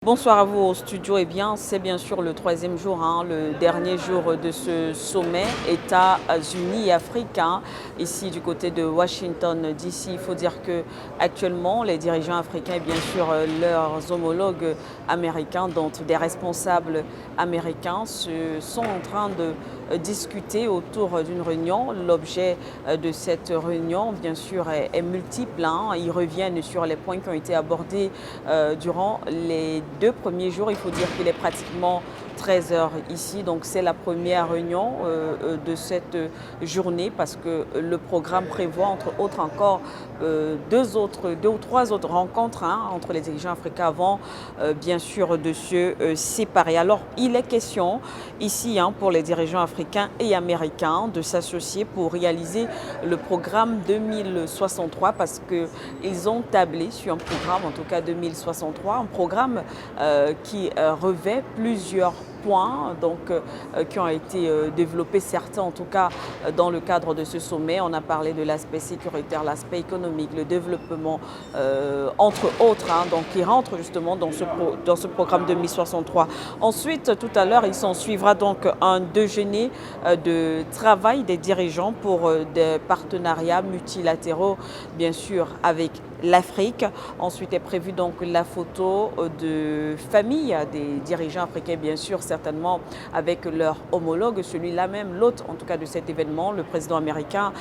Bonsoir à vous au studio. Eh bien, c'est bien sûr le troisième jour, le dernier jour de ce sommet États-Unis et Afrique, ici du côté de Washington DC. Il faut dire que actuellement, les dirigeants africains et bien sûr leurs homologues américains, dont des responsables américains, sont en train de discuter autour d'une réunion. L'objet de cette réunion, bien sûr, est multiple. Ils reviennent sur les points qui ont été abordés durant les 2 premiers jours. Il faut dire qu'il est pratiquement 13 heures ici, donc c'est la première réunion de cette journée parce que le programme prévoit entre autres encore deux ou trois autres rencontres entre les dirigeants africains avant bien sûr de se séparer. Alors il est question ici pour les dirigeants africains et américains de s'associer pour réaliser le programme 2063 parce qu'ils ont tablé sur un programme, en tout cas 2063, un programme qui revêt plusieurs points qui ont été développés, certains en tout cas dans le cadre de ce sommet. On a parlé de l'aspect sécuritaire, l'aspect économique, le développement, entre autres, donc qui rentrent justement dans ce programme 2063. Ensuite, tout à l'heure, il s'en suivra donc un déjeuner de travail des dirigeants pour des partenariats multilatéraux, bien sûr, avec l'Afrique. Ensuite est prévue donc la photo de famille des dirigeants africains, bien sûr, certainement avec leur homologue, celui-là même, l'hôte en tout cas de cet événement, le président américain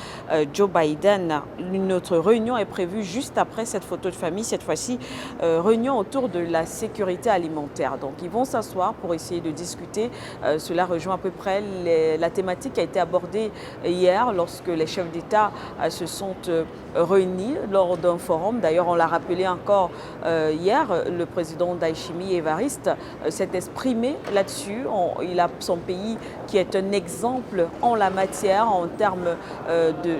Joe Biden. Une autre réunion est prévue juste après cette photo de famille, cette fois-ci réunion autour de la sécurité alimentaire. Donc ils vont s'asseoir pour essayer de discuter. Cela rejoint à peu près la thématique qui a été abordée hier lorsque les chefs d'État se sont réunis lors d'un forum. D'ailleurs, on l'a rappelé encore hier, le président Ndayishimiye Evariste s'est exprimé là-dessus. Il a son pays qui est un exemple en la matière, en termes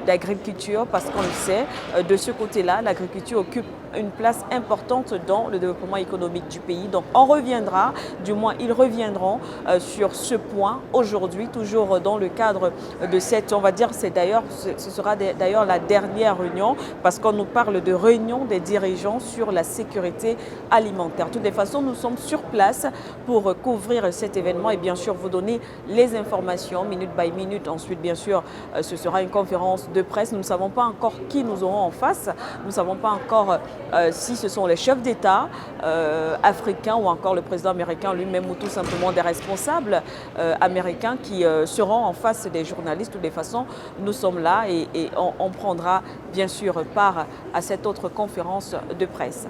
d'agriculture, parce qu'on le sait, de ce côté-là, l'agriculture occupe une place importante dans le développement économique du pays. Donc on reviendra, du moins ils reviendront sur ce point aujourd'hui, toujours dans le cadre de cette, on va dire, ce sera d'ailleurs la dernière réunion, parce qu'on nous parle de réunion des dirigeants sur la sécurité alimentaire. De toutes les façons, nous sommes sur place pour couvrir cet événement et bien sûr vous donner les informations minute by minute. Ensuite, bien sûr, ce sera une conférence de presse. Nous ne savons pas encore qui nous aurons en face. Nous ne savons pas encore si ce sont les chefs d'État africains ou encore le président américain lui-même ou tout simplement des responsables américains qui seront en face des journalistes. De toutes les façons, nous sommes là et on prendra bien sûr part à cette autre conférence de presse.